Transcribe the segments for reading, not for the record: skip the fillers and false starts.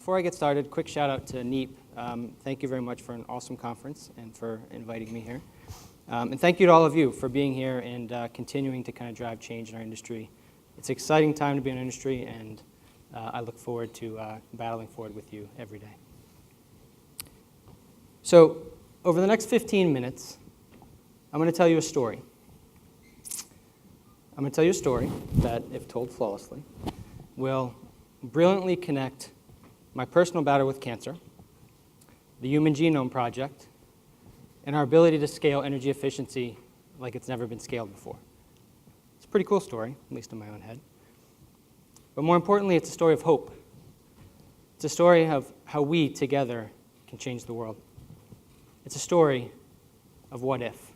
Before I get started, quick shout out to NEEP. Thank you very much for an awesome conference and for inviting me here. And thank you to all of you for being here and continuing to kind of drive change in our industry. It's an exciting time to be in our industry, and I look forward to battling forward with you every day. So over the next 15 minutes, I'm going to tell you a story. I'm going to tell you a story that, if told flawlessly, will brilliantly connect my personal battle with cancer, the Human Genome Project, and our ability to scale energy efficiency like it's never been scaled before. It's a pretty cool story, at least in my own head. But more importantly, it's a story of hope. It's a story of how we together can change the world. It's a story of what if.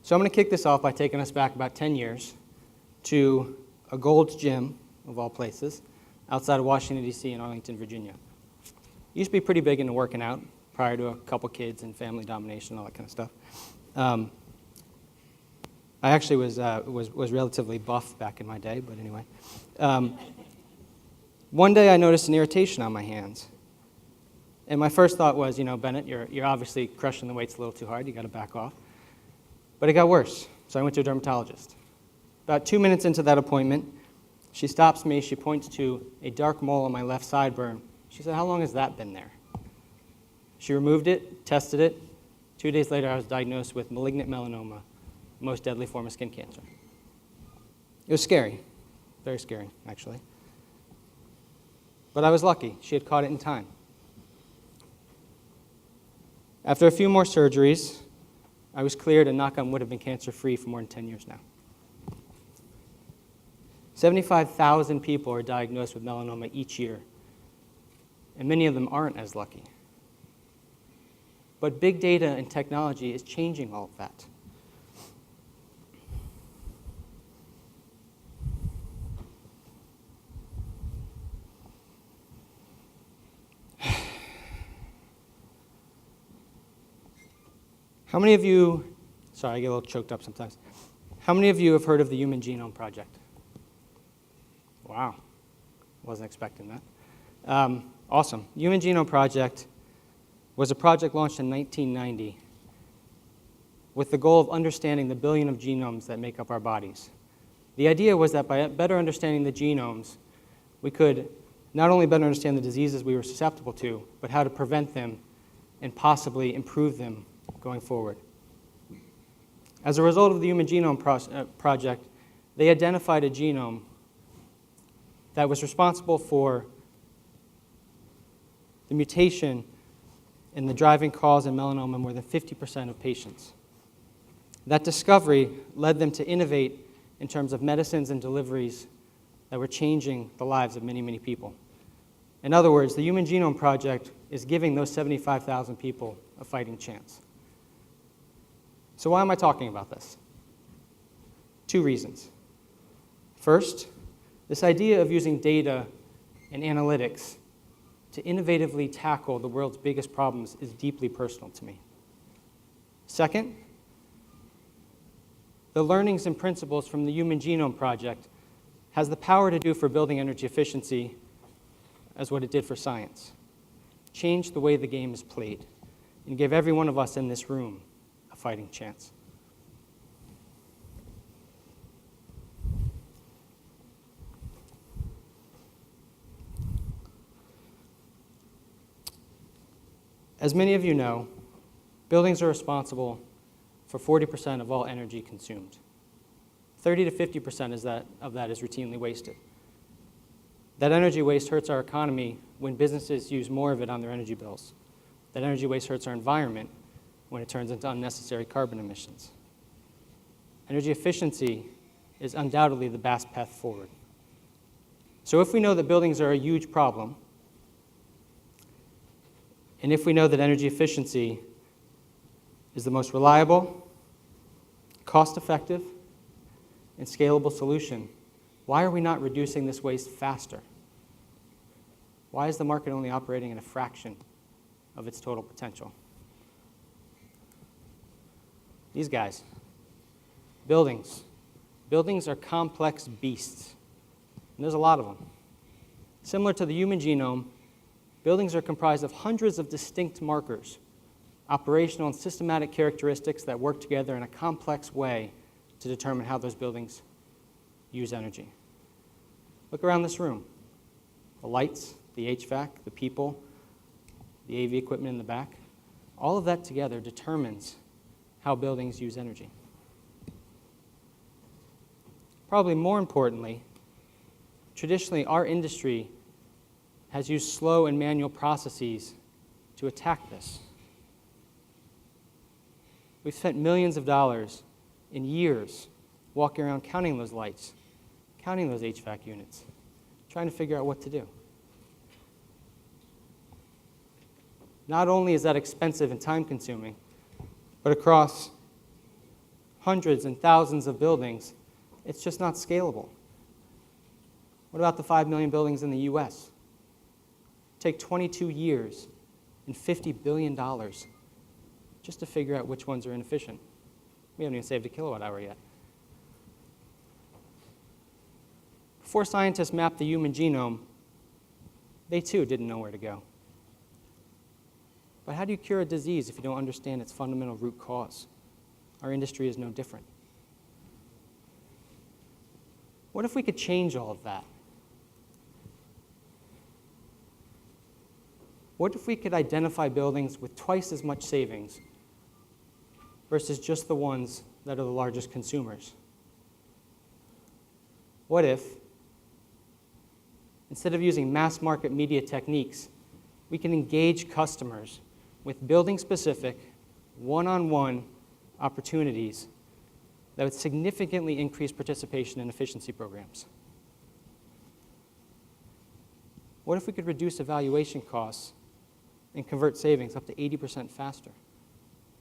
So I'm going to kick this off by taking us back about 10 years to a Gold's Gym, of all places, outside of Washington, D.C. in Arlington, Virginia. Used to be pretty big into working out prior to a couple kids and family domination, all that kind of stuff. I actually was relatively buff back in my day, but anyway. One day I noticed an irritation on my hands. And my first thought was, Bennett, you're obviously crushing the weights a little too hard. You got to back off. But it got worse, so I went to a dermatologist. About 2 minutes into that appointment, she stops me. She points to a dark mole on my left sideburn. She said, "How long has that been there?" She removed it, tested it. 2 days later, I was diagnosed with malignant melanoma, the most deadly form of skin cancer. It was scary, very scary, actually. But I was lucky. She had caught it in time. After a few more surgeries, I was cleared and, knock on wood, have been cancer-free for more than 10 years now. 75,000 people are diagnosed with melanoma each year, and many of them aren't as lucky. But big data and technology is changing all of that. How many of you, sorry, I get a little choked up sometimes. How many of you have heard of the Human Genome Project? Wow, wasn't expecting that. Awesome. Human Genome Project was a project launched in 1990 with the goal of understanding the billion of genomes that make up our bodies. The idea was that by better understanding the genomes, we could not only better understand the diseases we were susceptible to, but how to prevent them and possibly improve them going forward. As a result of the Human Genome Project, they identified a genome that was responsible for the mutation in the driving cause in melanoma in more than 50% of patients. That discovery led them to innovate in terms of medicines and deliveries that were changing the lives of many, many people. In other words, the Human Genome Project is giving those 75,000 people a fighting chance. So why am I talking about this? 2 reasons. First, this idea of using data and analytics to innovatively tackle the world's biggest problems is deeply personal to me. Second, the learnings and principles from the Human Genome Project has the power to do for building energy efficiency as what it did for science. Change the way the game is played and give every one of us in this room a fighting chance. As many of you know, buildings are responsible for 40% of all energy consumed. 30 to 50% of that is routinely wasted. That energy waste hurts our economy when businesses use more of it on their energy bills. That energy waste hurts our environment when it turns into unnecessary carbon emissions. Energy efficiency is undoubtedly the best path forward. So if we know that buildings are a huge problem, and if we know that energy efficiency is the most reliable, cost-effective, and scalable solution, why are we not reducing this waste faster? Why is the market only operating at a fraction of its total potential? These guys, buildings. Buildings are complex beasts, and there's a lot of them. Similar to the human genome, buildings are comprised of hundreds of distinct markers, operational and systematic characteristics that work together in a complex way to determine how those buildings use energy. Look around this room. The lights, the HVAC, the people, the AV equipment in the back, all of that together determines how buildings use energy. Probably more importantly, traditionally our industry has used slow and manual processes to attack this. We've spent millions of dollars in years walking around counting those lights, counting those HVAC units, trying to figure out what to do. Not only is that expensive and time-consuming, but across hundreds and thousands of buildings, it's just not scalable. What about the 5 million buildings in the US? Take 22 years and $50 billion just to figure out which ones are inefficient. We haven't even saved a kilowatt hour yet. Before scientists mapped the human genome, they too didn't know where to go. But how do you cure a disease if you don't understand its fundamental root cause? Our industry is no different. What if we could change all of that? What if we could identify buildings with twice as much savings versus just the ones that are the largest consumers? What if, instead of using mass market media techniques, we can engage customers with building-specific, one-on-one opportunities that would significantly increase participation in efficiency programs? What if we could reduce evaluation costs and convert savings up to 80% faster?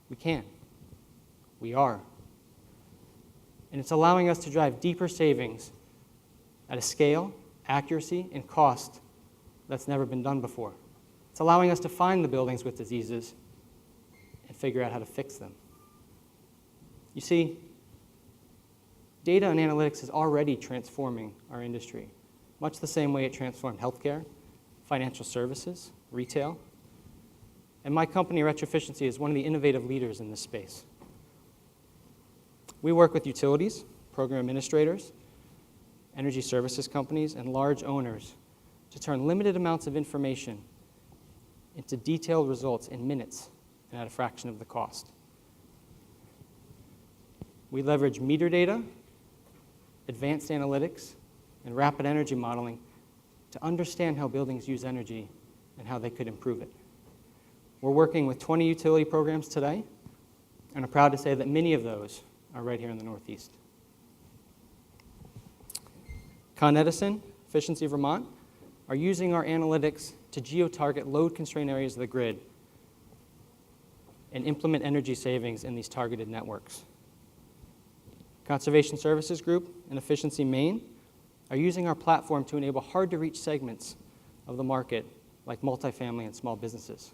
We can. We are. And it's allowing us to drive deeper savings at a scale, accuracy, and cost that's never been done before. It's allowing us to find the buildings with diseases and figure out how to fix them. You see, data and analytics is already transforming our industry, much the same way it transformed healthcare, financial services, retail. And my company, Retroefficiency, is one of the innovative leaders in this space. We work with utilities, program administrators, energy services companies, and large owners to turn limited amounts of information into detailed results in minutes and at a fraction of the cost. We leverage meter data, advanced analytics, and rapid energy modeling to understand how buildings use energy and how they could improve it. We're working with 20 utility programs today, and I'm proud to say that many of those are right here in the Northeast. Con Edison, Efficiency Vermont, are using our analytics to geo-target load-constrained areas of the grid and implement energy savings in these targeted networks. Conservation Services Group and Efficiency Maine are using our platform to enable hard-to-reach segments of the market, like multifamily and small businesses.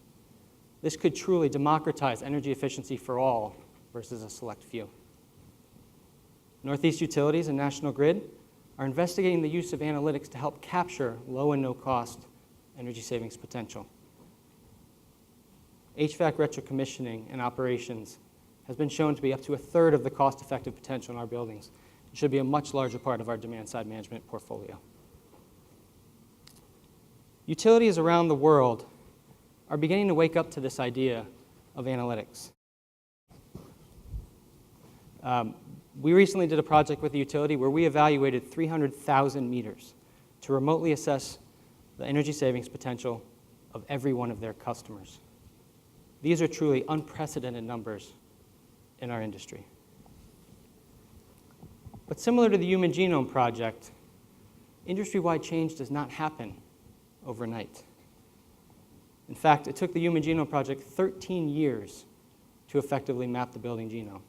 This could truly democratize energy efficiency for all versus a select few. Northeast Utilities and National Grid are investigating the use of analytics to help capture low and no-cost energy savings potential. HVAC retrocommissioning and operations has been shown to be up to 1/3 of the cost-effective potential in our buildings. It should be a much larger part of our demand-side management portfolio. Utilities around the world are beginning to wake up to this idea of analytics. We recently did a project with a utility where we evaluated 300,000 meters to remotely assess the energy savings potential of every one of their customers. These are truly unprecedented numbers in our industry. But similar to the Human Genome Project, industry-wide change does not happen overnight. In fact, it took the Human Genome Project 13 years to effectively map the building genome.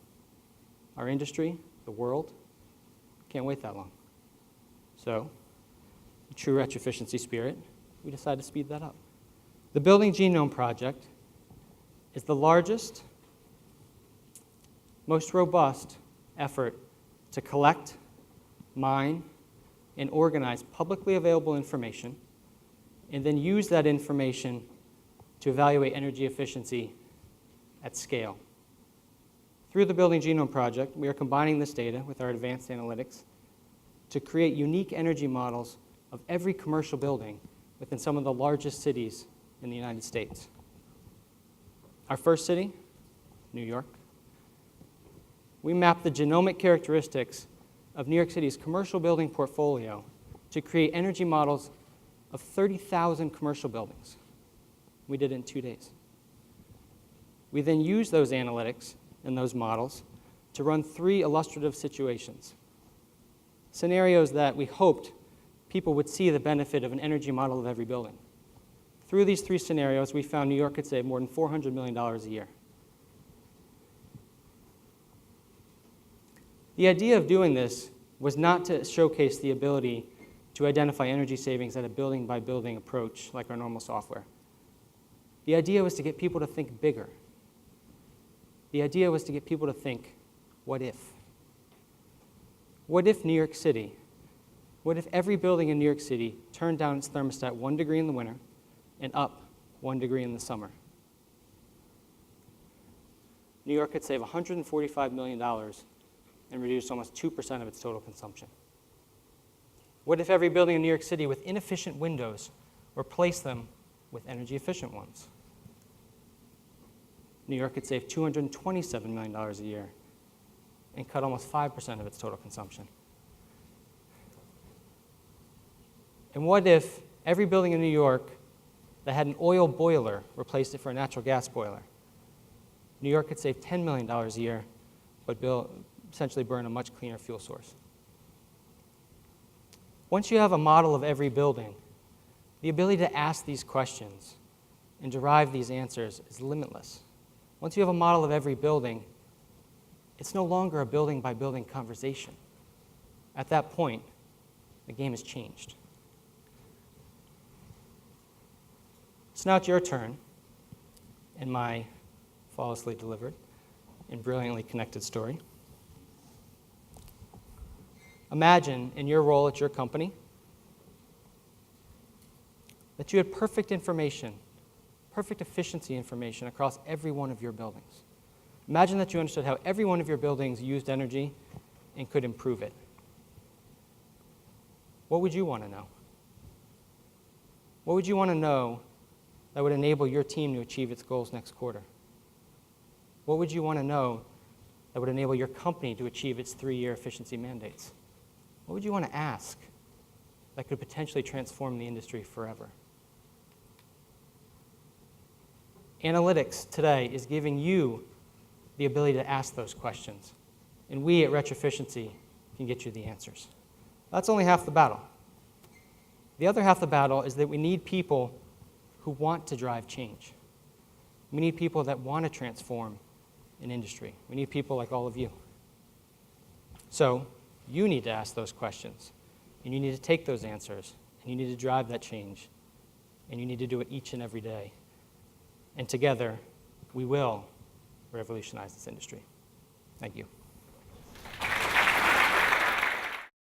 Our industry, the world, can't wait that long. So, in true retroefficiency spirit, we decided to speed that up. The Building Genome Project is the largest, most robust effort to collect, mine, and organize publicly available information and then use that information to evaluate energy efficiency at scale. Through the Building Genome Project, we are combining this data with our advanced analytics to create unique energy models of every commercial building within some of the largest cities in the United States. Our first city, New York. We mapped the genomic characteristics of New York City's commercial building portfolio to create energy models of 30,000 commercial buildings. We did it in 2 days. We then used those analytics and those models to run 3 illustrative situations, scenarios that we hoped people would see the benefit of an energy model of every building. Through these 3 scenarios, we found New York could save more than $400 million a year. The idea of doing this was not to showcase the ability to identify energy savings at a building-by-building approach like our normal software. The idea was to get people to think bigger. The idea was to get people to think, what if? What if New York City, what if every building in New York City turned down its thermostat 1 degree in the winter and up 1 degree in the summer? New York could save $145 million and reduce almost 2% of its total consumption. What if every building in New York City with inefficient windows replaced them with energy-efficient ones? New York could save $227 million a year and cut almost 5% of its total consumption. And what if every building in New York that had an oil boiler replaced it for a natural gas boiler? New York could save $10 million a year, but essentially burn a much cleaner fuel source. Once you have a model of every building, the ability to ask these questions and derive these answers is limitless. Once you have a model of every building, it's no longer a building-by-building conversation. At that point, the game has changed. So now it's your turn in my flawlessly delivered and brilliantly connected story. Imagine in your role at your company that you had perfect information, perfect efficiency information across every one of your buildings. Imagine that you understood how every one of your buildings used energy and could improve it. What would you want to know? What would you want to know that would enable your team to achieve its goals next quarter? What would you want to know that would enable your company to achieve its 3-year efficiency mandates? What would you want to ask that could potentially transform the industry forever? Analytics today is giving you the ability to ask those questions, and we at Retroficiency can get you the answers. That's only half the battle. The other half of the battle is that we need people who want to drive change. We need people that want to transform an industry. We need people like all of you. So you need to ask those questions, and you need to take those answers, and you need to drive that change, and you need to do it each and every day. And together, we will revolutionize this industry. Thank you.